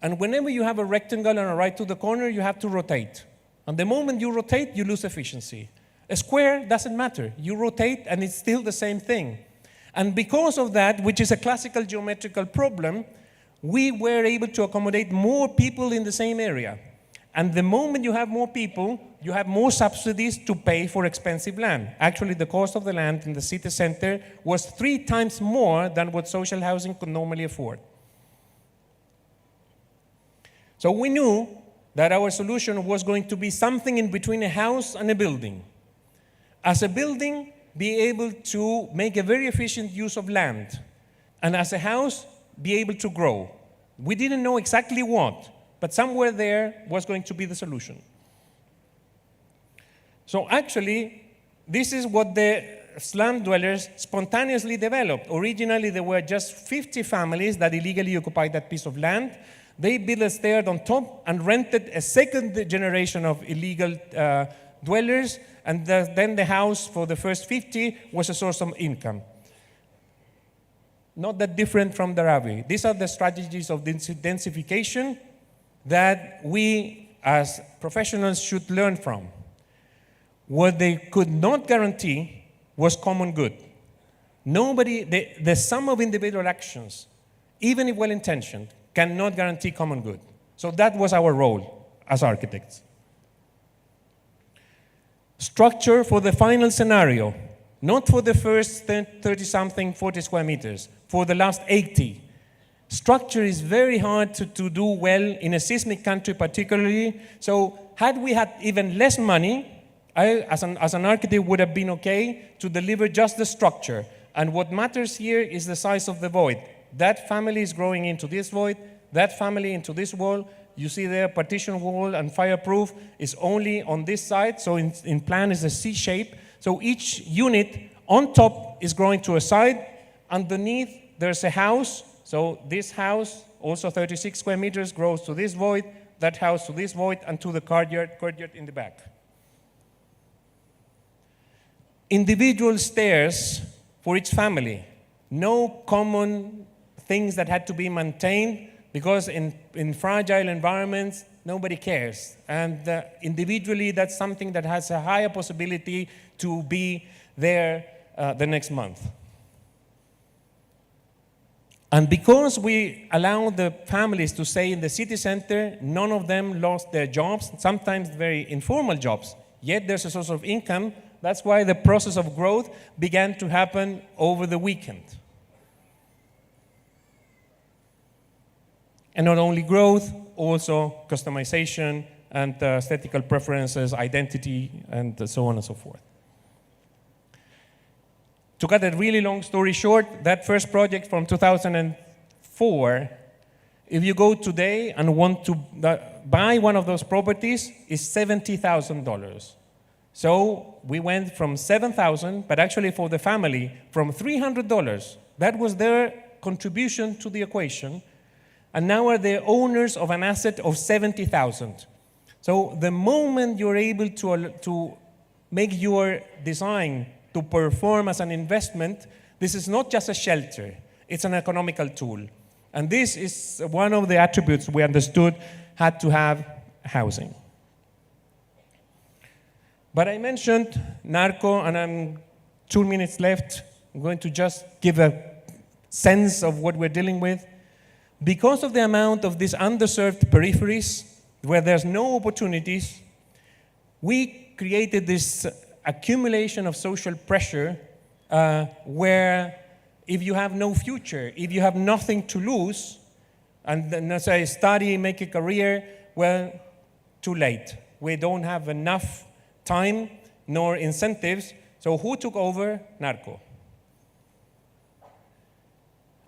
Speaker 3: And whenever you have a rectangle and a right to the corner, you have to rotate. And the moment you rotate, you lose efficiency. A square doesn't matter. You rotate and it's still the same thing. And because of that, which is a classical geometrical problem, we were able to accommodate more people in the same area. And the moment you have more people, you have more subsidies to pay for expensive land. Actually, the cost of the land in the city center was 3 times more than what social housing could normally afford. So we knew that our solution was going to be something in between a house and a building. As a building, be able to make a very efficient use of land. And as a house, be able to grow. We didn't know exactly what, but somewhere there was going to be the solution. So actually, this is what the slum dwellers spontaneously developed. Originally, there were just 50 families that illegally occupied that piece of land. They built a stair on top and rented a second generation of illegal dwellers, and then the house for the first 50 was a source of income. Not that different from Dharavi. These are the strategies of densification that we as professionals should learn from. What they could not guarantee was common good. The sum of individual actions, even if well-intentioned, cannot guarantee common good. So that was our role as architects. Structure for the final scenario, not for the first 30-something, 40 square meters, for the last 80. Structure is very hard to do well in a seismic country particularly. So had we had even less money, I, as an architect, would have been okay to deliver just the structure. And what matters here is the size of the void. That family is growing into this void, that family into this wall. You see there, partition wall and fireproof is only on this side, so in plan is a C shape. So each unit on top is growing to a side. Underneath, there's a house. So this house, also 36 square meters, grows to this void, that house to this void, and to the courtyard in the back. Individual stairs for each family. No common things that had to be maintained, because in fragile environments, nobody cares. And individually, that's something that has a higher possibility to be there the next month. And because we allowed the families to stay in the city center, none of them lost their jobs, sometimes very informal jobs. Yet there's a source of income. That's why the process of growth began to happen over the weekend. And not only growth, also customization and aesthetical preferences, identity, and so on and so forth. To cut a really long story short, that first project from 2004, if you go today and want to buy one of those properties, is $70,000. So we went from $7,000, but actually for the family, from $300. That was their contribution to the equation. And now are the owners of an asset of $70,000. So the moment you're able to make your design to perform as an investment, this is not just a shelter, it's an economical tool. And this is one of the attributes we understood had to have housing. But I mentioned narco, and I'm 2 minutes left. I'm going to just give a sense of what we're dealing with. Because of the amount of these underserved peripheries, where there's no opportunities, we created this accumulation of social pressure where if you have no future, if you have nothing to lose, and then as I study, make a career, well, too late. We don't have enough time nor incentives. So who took over? Narco.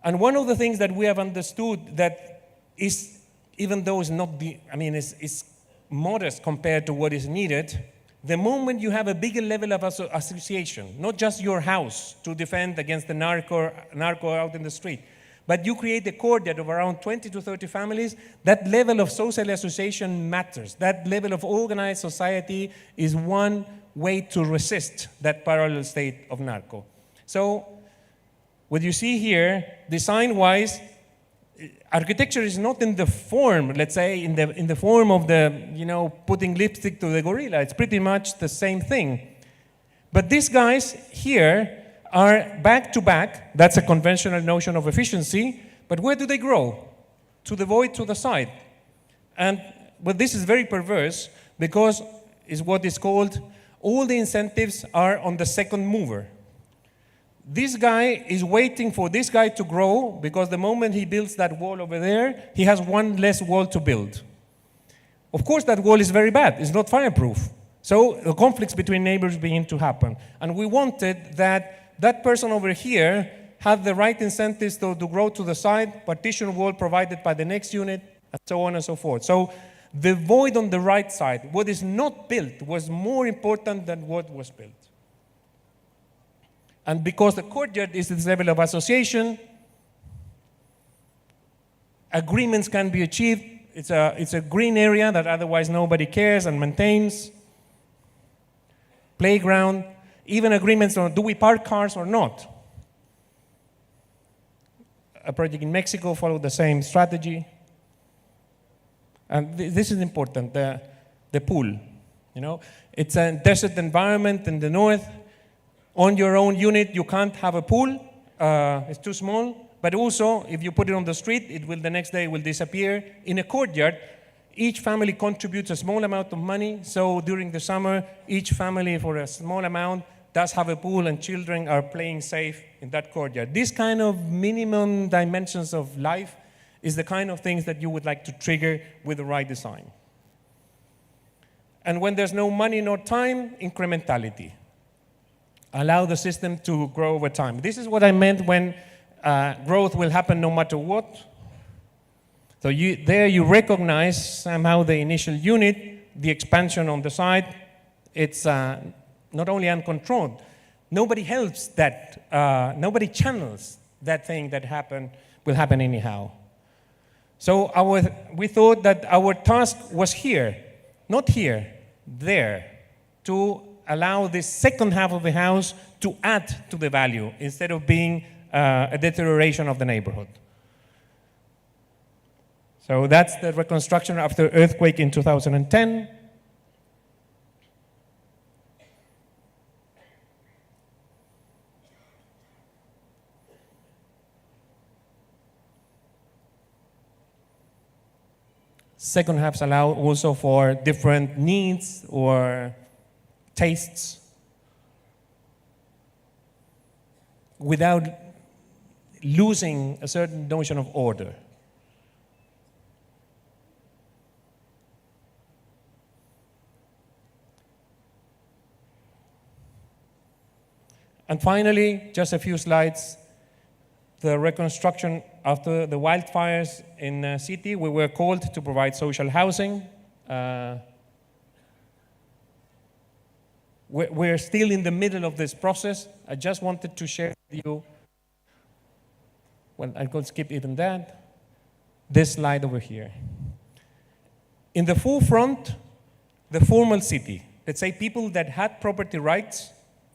Speaker 3: And one of the things that we have understood that is, even though it's not the, I mean, it's modest compared to what is needed, the moment you have a bigger level of association, not just your house to defend against the narco out in the street, but you create a courtyard of around 20 to 30 families, that level of social association matters. That level of organized society is one way to resist that parallel state of narco. So what you see here, design-wise, architecture is not in the form, let's say, in the form of the, putting lipstick to the gorilla. It's pretty much the same thing. But these guys here are back to back. That's a conventional notion of efficiency. But where do they grow? To the void, to the side. But this is very perverse because it's what is called, all the incentives are on the second mover. This guy is waiting for this guy to grow because the moment he builds that wall over there, he has one less wall to build. Of course, that wall is very bad. It's not fireproof. So the conflicts between neighbors begin to happen. And we wanted that person over here had the right incentives to grow to the side, partition wall provided by the next unit, and so on and so forth. So the void on the right side, what is not built, was more important than what was built. And because the courtyard is this level of association, agreements can be achieved. It's a green area that otherwise nobody cares and maintains. Playground, even agreements on do we park cars or not. A project in Mexico followed the same strategy. And this is important, the pool. It's a desert environment in the north. On your own unit, you can't have a pool. It's too small. But also, if you put it on the street, the next day will disappear. In a courtyard, each family contributes a small amount of money. So during the summer, each family, for a small amount, does have a pool, and children are playing safe in that courtyard. This kind of minimum dimensions of life is the kind of things that you would like to trigger with the right design. And when there's no money nor time, incrementality. Allow the system to grow over time. This is what I meant when growth will happen no matter what. So you recognize somehow the initial unit, the expansion on the side. It's not only uncontrolled, nobody helps that, nobody channels that thing that will happen anyhow. So we thought that our task was here, not here, there, to allow this second half of the house to add to the value instead of being a deterioration of the neighborhood. So that's the reconstruction after earthquake in 2010. Second halves allow also for different needs or tastes without losing a certain notion of order. And finally, just a few slides, the reconstruction after the wildfires in the city. We were called to provide social housing. We're still in the middle of this process. I just wanted to share with you, well, I could skip even that, this slide over here. In the forefront, the formal city. Let's say people that had property rights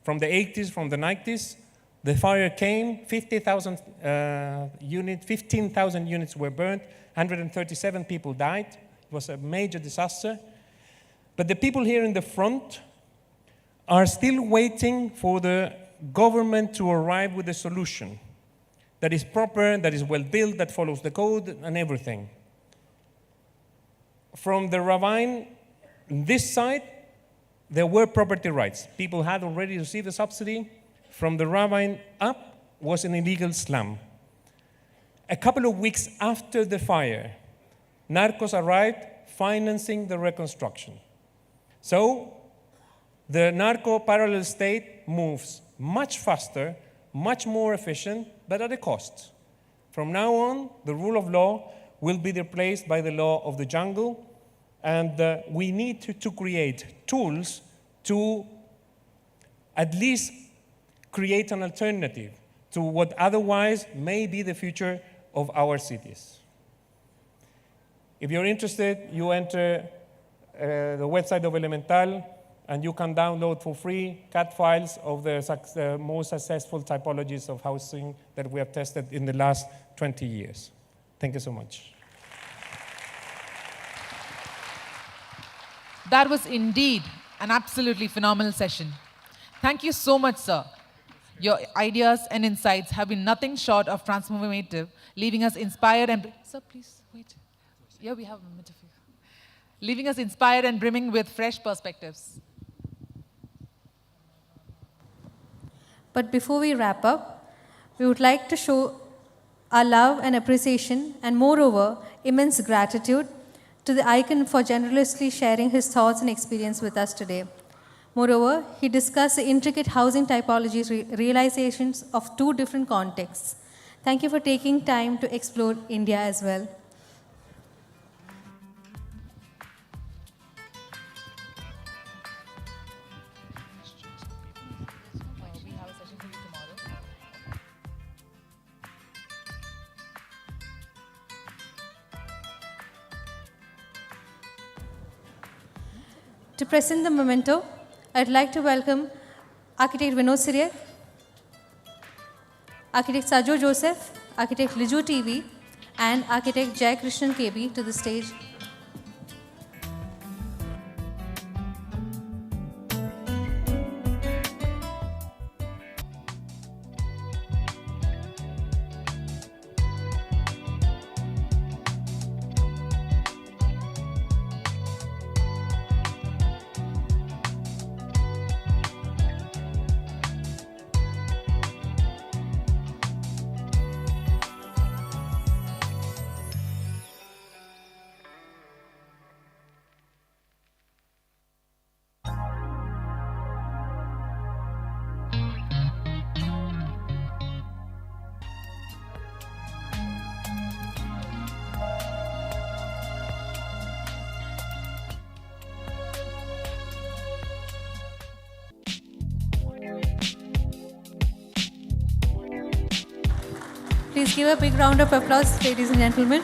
Speaker 3: from the 80s, from the 90s. The fire came, 15,000 units were burned, 137 people died. It was a major disaster. But the people here in the front are still waiting for the government to arrive with a solution that is proper, that is well built, that follows the code and everything. From the ravine, this side, there were property rights. People had already received a subsidy. From the ravine up was an illegal slum. A couple of weeks after the fire, narcos arrived financing the reconstruction. So the narco parallel state moves much faster, much more efficient, but at a cost. From now on, the rule of law will be replaced by the law of the jungle, and we need to create tools to at least create an alternative to what otherwise may be the future of our cities. If you're interested, you enter the website of Elemental, and you can download for free CAD files of the most successful typologies of housing that we have tested in the last 20 years. Thank you so much.
Speaker 2: That was indeed an absolutely phenomenal session. Thank you so much, sir. Your ideas and insights have been nothing short of transformative, leaving us inspired and... Sir, please, wait. Yeah, we have a minute of you. Leaving us inspired and brimming with fresh perspectives.
Speaker 1: But before we wrap up, we would like to show our love and appreciation, and moreover, immense gratitude to the icon for generously sharing his thoughts and experience with us today. Moreover, he discussed the intricate housing typologies realizations of two different contexts. Thank you for taking time to explore India as well.
Speaker 2: We have a session for you tomorrow.
Speaker 1: To present the memento, I'd like to welcome Architect Vinod Siriak, Architect Sajo Joseph, Architect Liju TV, and Architect Jai Krishnan KB to the stage. Please give a big round of applause, ladies and gentlemen.